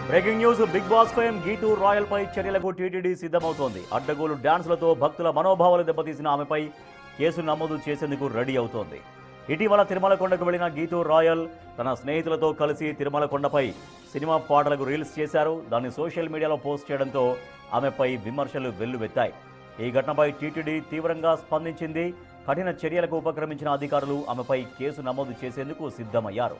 Breaking news Bigg Boss fame Geethu Royal పై చర్యలకు టీటీడీ సిద్ధమవుతోంది. అడ్డగోలు డాన్స్లతో భక్తుల మనోభావాలు దెబ్బతీసిన ఆమెపై కేసు నమోదు చేసేందుకు రెడీ అవుతోంది. ఇటీవల తిరుమల కొండకు వెళ్లిన గీతూ రాయల్ తన స్నేహితులతో కలిసి తిరుమల కొండపై సినిమా పాటలకు రీల్స్ చేశారు. దాన్ని సోషల్ మీడియాలో పోస్ట్ చేయడంతో ఆమెపై విమర్శలు వెల్లువెత్తాయి. ఈ ఘటనపై టీటీడీ తీవ్రంగా స్పందించింది. కఠిన చర్యలకు ఉపక్రమించిన అధికారులు ఆమెపై కేసు నమోదు చేసేందుకు సిద్ధమయ్యారు.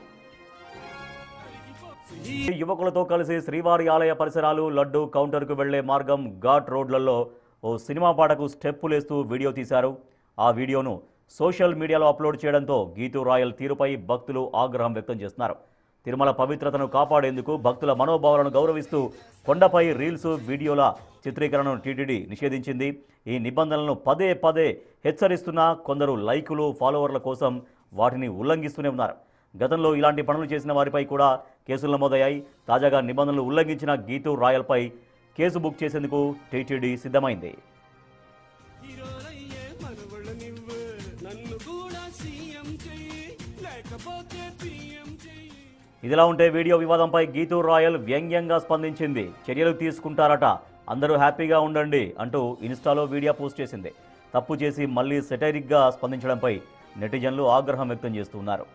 యువకులతో కలిసి శ్రీవారి ఆలయ పరిసరాలు, లడ్డు కౌంటర్కు వెళ్లే మార్గం, ఘాట్ రోడ్లలో ఓ సినిమా పాటకు స్టెప్పులేస్తూ వీడియో తీశారు. ఆ వీడియోను సోషల్ మీడియాలో అప్లోడ్ చేయడంతో గీతూ రాయల్ తీరుపై భక్తులు ఆగ్రహం వ్యక్తం చేస్తున్నారు. తిరుమల పవిత్రతను కాపాడేందుకు భక్తుల మనోభావాలను గౌరవిస్తూ కొండపై రీల్స్, వీడియోల చిత్రీకరణను టీటీడీ నిషేధించింది. ఈ నిబంధనలను పదే పదే హెచ్చరిస్తున్నా కొందరు లైకులు, ఫాలోవర్ల కోసం వాటిని ఉల్లంఘిస్తూనే ఉన్నారు. గతంలో ఇలాంటి పనులు చేసిన వారిపై కూడా కేసులు నమోదయ్యాయి. తాజాగా నిబంధనలు ఉల్లంఘించిన గీతూ రాయల్పై కేసు బుక్ చేసేందుకు టీటీడీ సిద్ధమైంది. ఇదిలా ఉంటే వీడియో వివాదంపై గీతూ రాయల్ వ్యంగ్యంగా స్పందించింది. చర్యలు తీసుకుంటారట, అందరూ హ్యాపీగా ఉండండి అంటూ ఇన్స్టాలో వీడియో పోస్ట్ చేసింది. తప్పు చేసి మళ్ళీ సెటైరిక్గా స్పందించడంపై నెటిజన్లు ఆగ్రహం వ్యక్తం చేస్తున్నారు.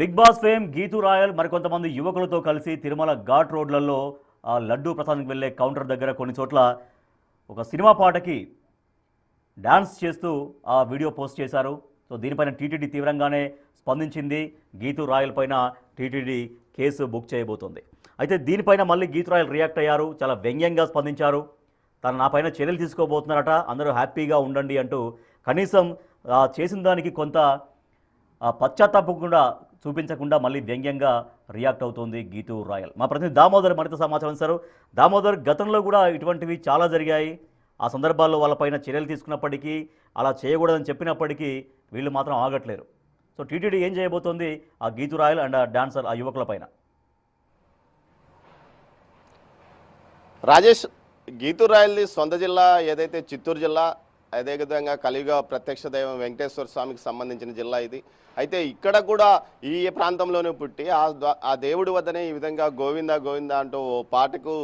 Bigg Boss fame Geethu Royal మరికొంతమంది యువకులతో కలిసి తిరుమల ఘాట్ రోడ్లలో లడ్డూ ప్రసాదానికి వెళ్లే కౌంటర్ దగ్గర కొన్ని చోట్ల ఒక సినిమా పాటకి డాన్స్ చేస్తూ ఆ వీడియో పోస్ట్ చేశారు. సో దీనిపైన టీటీడీ తీవ్రంగానే స్పందించింది. గీతూ రాయల్ పైన టీటీడీ కేసు బుక్ చేయబోతోంది. అయితే దీనిపైన మళ్ళీ గీతూ రాయల్ రియాక్ట్ అయ్యారు. చాలా వ్యంగ్యంగా స్పందించారు. తను నా పైన చర్యలు తీసుకోబోతున్నారట, అందరూ హ్యాపీగా ఉండండి అంటూ కనీసం చేసిన దానికి కొంత పశ్చాత్తాపకుండా చూపించకుండా మళ్ళీ వ్యంగ్యంగా రియాక్ట్ అవుతోంది గీతూ రాయల్. మా ప్రతినిధి దామోదర్ మరింత సమాచారం ఇస్తారు. దామోదర్, గతంలో కూడా ఇటువంటివి చాలా జరిగాయి. ఆ సందర్భాల్లో వాళ్ళపైన చర్యలు తీసుకున్నప్పటికీ, అలా చేయకూడదని చెప్పినప్పటికీ వీళ్ళు మాత్రం ఆగట్లేరు. సో టీటీడీ ఏం చేయబోతోంది ఆ గీతూ రాయల్ అండ్ డాన్సర్ ఆ యువకుల పైన? రాజేష్, గీతూ రాయల్ది సొంత జిల్లా ఏదైతే చిత్తూరు జిల్లా, అదేవిధంగా కలియుగ ప్రత్యక్ష దైవం వెంకటేశ్వర స్వామికి సంబంధించిన జిల్లా ఇది. అయితే ఇక్కడ కూడా ఈ ప్రాంతంలోనే పుట్టి ఆ దేవుడి వద్దనే ఈ విధంగా గోవిందా గోవిందా అంటూ ఓ పాటకు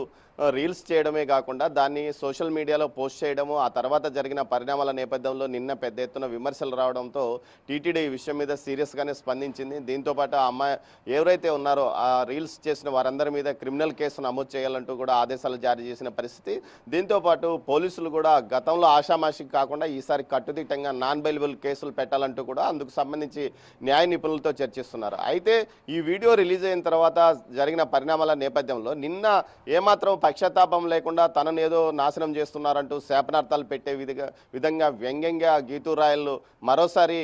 రీల్స్ చేయడమే కాకుండా దాన్ని సోషల్ మీడియాలో పోస్ట్ చేయడము, ఆ తర్వాత జరిగిన పరిణామాల నేపథ్యంలో నిన్న పెద్ద ఎత్తున విమర్శలు రావడంతో టీటీడీ ఈ విషయం మీద సీరియస్గానే స్పందించింది. దీంతోపాటు ఆ అమ్మాయి ఎవరైతే ఉన్నారో ఆ రీల్స్ చేసిన వారందరి మీద క్రిమినల్ కేసు నమోదు చేయాలంటూ కూడా ఆదేశాలు జారీ చేసిన పరిస్థితి. దీంతోపాటు పోలీసులు కూడా గతంలో ఆషామాషికి కాకుండా ఈసారి కట్టుదిట్టంగా నాన్ బెయిలబుల్ కేసులు పెట్టాలంటూ కూడా అందుకు సంబంధించి న్యాయ నిపుణులతో చర్చిస్తున్నారు. అయితే ఈ వీడియో రిలీజ్ అయిన తర్వాత జరిగిన పరిణామాల నేపథ్యంలో నిన్న ఏమాత్రం పక్షతాపం లేకుండా తనను ఏదో నాశనం చేస్తున్నారంటూ శాపనార్థాలు పెట్టే విధంగా వ్యంగ్యంగా గీతూ రాయల్ మరోసారి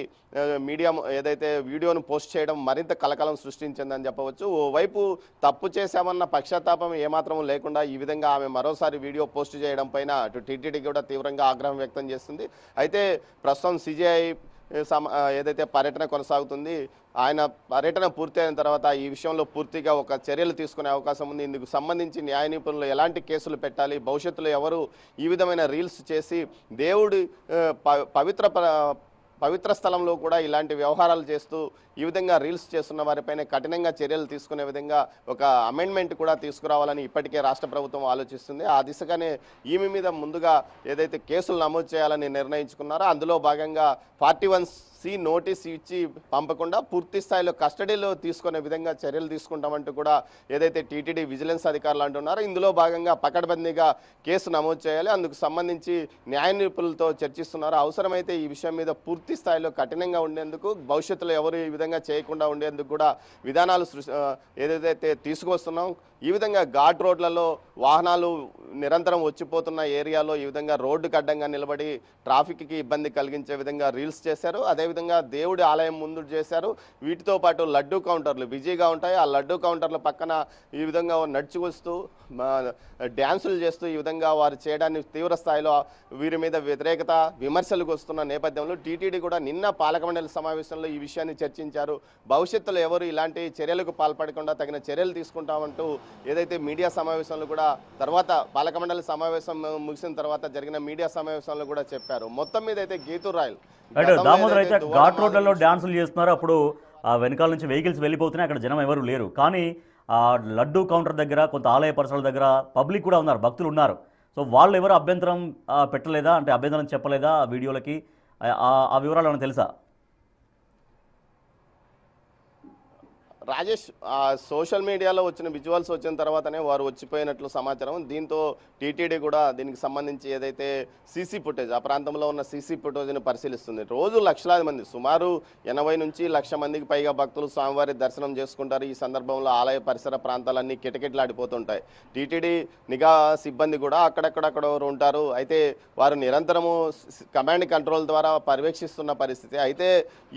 మీడియా ఏదైతే వీడియోను పోస్ట్ చేయడం మరింత కలకలం సృష్టించిందని చెప్పవచ్చు. ఓవైపు తప్పు చేశామన్న పక్షతాపం ఏమాత్రం లేకుండా ఈ విధంగా ఆమె మరోసారి వీడియో పోస్ట్ చేయడం పైన అటు టీటీడీ కూడా తీవ్రంగా ఆగ్రహం వ్యక్తం చేస్తుంది. అయితే ప్రస్తుతం సిజేఐ ఏదైతే పర్యటన కొనసాగుతుంది, ఆయన పర్యటన పూర్తయిన తర్వాత ఈ విషయంలో పూర్తిగా ఒక చర్యలు తీసుకునే అవకాశం ఉంది. ఇందుకు సంబంధించి న్యాయ నిపుణులు ఎలాంటి కేసులు పెట్టాలి, భవిష్యత్తులో ఎవరు ఈ విధమైన రీల్స్ చేసి దేవుడి పవిత్ర స్థలంలో కూడా ఇలాంటి వ్యవహారాలు చేస్తూ ఈ విధంగా రీల్స్ చేస్తున్న వారిపైన కఠినంగా చర్యలు తీసుకునే విధంగా ఒక అమెండ్మెంట్ కూడా తీసుకురావాలని ఇప్పటికే రాష్ట్ర ప్రభుత్వం ఆలోచిస్తుంది. ఆ దిశగానే ఈమె మీద ముందుగా ఏదైతే కేసులు నమోదు చేయాలని నిర్ణయించుకున్నారో అందులో భాగంగా 41C నోటీస్ ఇచ్చి పంపకుండా పూర్తి స్థాయిలో కస్టడీలో తీసుకునే విధంగా చర్యలు తీసుకుంటామంటూ కూడా ఏదైతే టీటీడీ విజిలెన్స్ అధికారులు అంటున్నారో ఇందులో భాగంగా పకడ్బందీగా కేసు నమోదు చేయాలి. అందుకు సంబంధించి న్యాయ నిపుణులతో చర్చిస్తున్నారు. అవసరమైతే ఈ విషయం మీద పూర్తి స్థాయిలో కఠినంగా ఉండేందుకు, భవిష్యత్తులో ఎవరు ఈ విధంగా చేయకుండా ఉండేందుకు కూడా విధానాలు ఏదైతే తీసుకొస్తున్నాం. ఈ విధంగా ఘాట్ రోడ్లలో వాహనాలు నిరంతరం వచ్చిపోతున్న ఏరియాలో ఈ విధంగా రోడ్డుకు అడ్డంగా నిలబడి ట్రాఫిక్కి ఇబ్బంది కలిగించే విధంగా రీల్స్ చేశారు. అదేవిధంగా దేవుడి ఆలయం ముందు చేశారు. వీటితో పాటు లడ్డూ కౌంటర్లు బిజీగా ఉంటాయి. ఆ లడ్డూ కౌంటర్ల పక్కన ఈ విధంగా నడిచి వస్తూ డ్యాన్సులు చేస్తూ ఈ విధంగా వారు చేయడాన్ని తీవ్ర స్థాయిలో వీరి మీద వ్యతిరేకత విమర్శలకు వస్తున్న నేపథ్యంలో టీటీడీ కూడా నిన్న పాలక మండలి సమావేశంలో ఈ విషయాన్ని చర్చించారు. భవిష్యత్తులో ఎవరు ఇలాంటి చర్యలకు పాల్పడకుండా తగిన చర్యలు తీసుకుంటామంటూ ఏదైతే మీడియా సమావేశంలో కూడా తర్వాత పాలక మండలి సమావేశం ముగిసిన తర్వాత జరిగిన మీడియా సమావేశంలో కూడా చెప్పారు. మొత్తం మీద అయితే గీతూ రాయల్ అంటే గతంలో దామోదర్ అయితే ఏదైతే ఘాట్ రోడ్లలో డ్యాన్సులు చేస్తున్నారు, అప్పుడు ఆ వెనకాల నుంచి వెహికల్స్ వెళ్ళిపోతున్నాయి, అక్కడ జనం ఎవరు లేరు. కానీ ఆ లడ్డూ కౌంటర్ దగ్గర కొంత ఆలయ పరిసరాల దగ్గర పబ్లిక్ కూడా ఉన్నారు, భక్తులు ఉన్నారు. సో వాళ్ళు ఎవరు అభ్యంతరం పెట్టలేదా, అంటే అభ్యంతరం చెప్పలేదా ఆ వీడియోలకి? ఆ వివరాలు ఏమైనా తెలుసా? రాజేష్, సోషల్ మీడియాలో వచ్చిన విజువల్స్ వచ్చిన తర్వాతనే వారు వచ్చిపోయినట్లు సమాచారం. దీంతో టీటీడీ కూడా దీనికి సంబంధించి ఏదైతే సీసీ ఫుటేజ్, ఆ ప్రాంతంలో ఉన్న సీసీ ఫుటేజ్ని పరిశీలిస్తుంది. రోజు లక్షలాది మంది, సుమారు 80 నుంచి 1,00,000 మందికి పైగా భక్తులు స్వామివారి దర్శనం చేసుకుంటారు. ఈ సందర్భంలో ఆలయ పరిసర ప్రాంతాలన్నీ కిటకిటలాడిపోతుంటాయి. టీటీడీ నిఘా సిబ్బంది కూడా అక్కడక్కడ ఉంటారు. అయితే వారు నిరంతరము కమాండ్ కంట్రోల్ ద్వారా పర్యవేక్షిస్తున్న పరిస్థితి. అయితే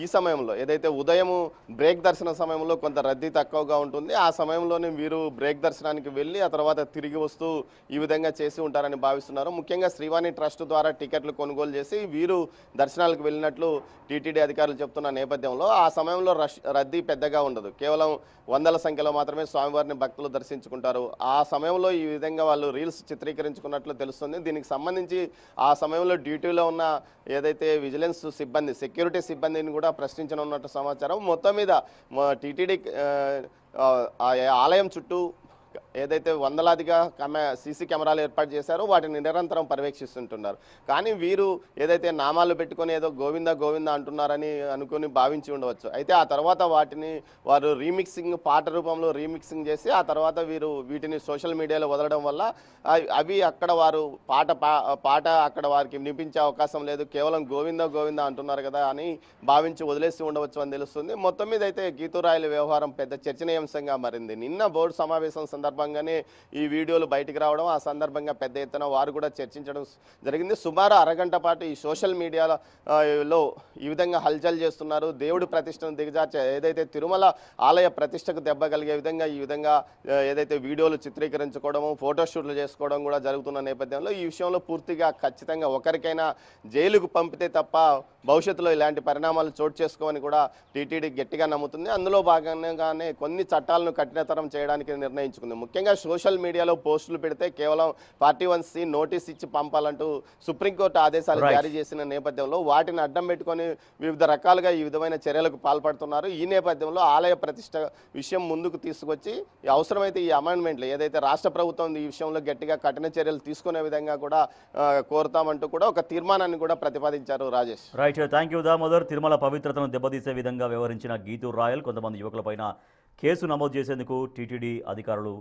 ఈ సమయంలో ఏదైతే ఉదయం బ్రేక్ దర్శన సమయంలో కొంత రద్దీ తక్కువగా ఉంటుంది. ఆ సమయంలోనే వీరు బ్రేక్ దర్శనానికి వెళ్ళి ఆ తర్వాత తిరిగి వస్తూ ఈ విధంగా చేసి ఉంటారని భావిస్తున్నారు. ముఖ్యంగా శ్రీవాణి ట్రస్ట్ ద్వారా టికెట్లు కొనుగోలు చేసి వీరు దర్శనాలకు వెళ్ళినట్లు టీటీడీ అధికారులు చెప్తున్న నేపథ్యంలో ఆ సమయంలో రద్దీ పెద్దగా ఉండదు. కేవలం వందల సంఖ్యలో మాత్రమే స్వామివారిని భక్తులు దర్శించుకుంటారు. ఆ సమయంలో ఈ విధంగా వాళ్ళు రీల్స్ చిత్రీకరించుకున్నట్లు తెలుస్తుంది. దీనికి సంబంధించి ఆ సమయంలో డ్యూటీలో ఉన్న ఏదైతే విజిలెన్స్ సిబ్బంది, సెక్యూరిటీ సిబ్బందిని కూడా ప్రశ్నించనున్నట్టు సమాచారం. మొత్తం మీద టీటీడీ ఆలయం చుట్టూ ఏదైతే వందలాదిగా సీసీ కెమెరాలు ఏర్పాటు చేశారో వాటిని నిరంతరం పర్యవేక్షిస్తుంటున్నారు. కానీ వీరు ఏదైతే నామాలు పెట్టుకొని ఏదో గోవింద గోవింద అంటున్నారని అనుకుని భావించి ఉండవచ్చు. అయితే ఆ తర్వాత వాటిని వారు రీమిక్సింగ్, పాట రూపంలో రీమిక్సింగ్ చేసి ఆ తర్వాత వీటిని సోషల్ మీడియాలో వదలడం వల్ల అవి అక్కడ వారు పాట అక్కడ వారికి వినిపించే అవకాశం లేదు, కేవలం గోవింద గోవింద అంటున్నారు కదా అని భావించి వదిలేసి ఉండవచ్చు అని తెలుస్తుంది. మొత్తం మీద అయితే గీతూ రాయల్ వ్యవహారం పెద్ద చర్చనీయాంశంగా మారింది. నిన్న బోర్డు సమావేశం సందర్భంగానే ఈ వీడియోలు బయటికి రావడం, ఆ సందర్భంగా పెద్ద ఎత్తున వారు కూడా చర్చించడం జరిగింది. సుమారు అరగంట పాటు ఈ సోషల్ మీడియాలో ఈ విధంగా హల్చల్ చేస్తున్నారు. దేవుడి ప్రతిష్టను దిగజార్చే ఏదైతే తిరుమల ఆలయ ప్రతిష్టకు దెబ్బ కలిగే విధంగా ఈ విధంగా ఏదైతే వీడియోలు చిత్రీకరించుకోవడము, ఫోటోషూట్లు చేసుకోవడం కూడా జరుగుతున్న నేపథ్యంలో ఈ విషయంలో పూర్తిగా ఖచ్చితంగా ఒకరికైనా జైలుకు పంపితే తప్ప భవిష్యత్తులో ఇలాంటి పరిణామాలు చోటు చేసుకోమని కూడా టీటీడీ గట్టిగా నమ్ముతుంది. అందులో భాగంగానే కొన్ని చట్టాలను కఠినతరం చేయడానికి నిర్ణయించుకుంది. ముఖ్యంగా సోషల్ మీడియాలో పోస్టులు పెడితే కేవలం పార్టీ 1C నోటీస్ ఇచ్చి పంపాలంటూ సుప్రీంకోర్టు ఆదేశాలు జారీ చేసిన నేపథ్యంలో వాటిని అడ్డం పెట్టుకొని వివిధ రకాలుగా ఈ విధమైన చర్యలకు పాల్పడుతున్నారు. ఈ నేపథ్యంలో ఆలయ ప్రతిష్ట విషయం ముందుకు తీసుకొచ్చి అవసరమైతే ఈ అమెండ్మెంట్లు ఏదైతే రాష్ట్ర ప్రభుత్వం ఈ విషయంలో గట్టిగా కఠిన చర్యలు తీసుకునే విధంగా కూడా కోరుతామంటూ కూడా ఒక తీర్మానాన్ని కూడా ప్రతిపాదించారు. Rajesh, right, thank you Damodar. Tirumala పవిత్రతను దెబ్బతీసే విధంగా వ్యవహరించిన గీతూ రాయల్ కొంతమంది యువకులపైన కేసు నమోదు చేసేందుకు టీటీడీ అధికారులు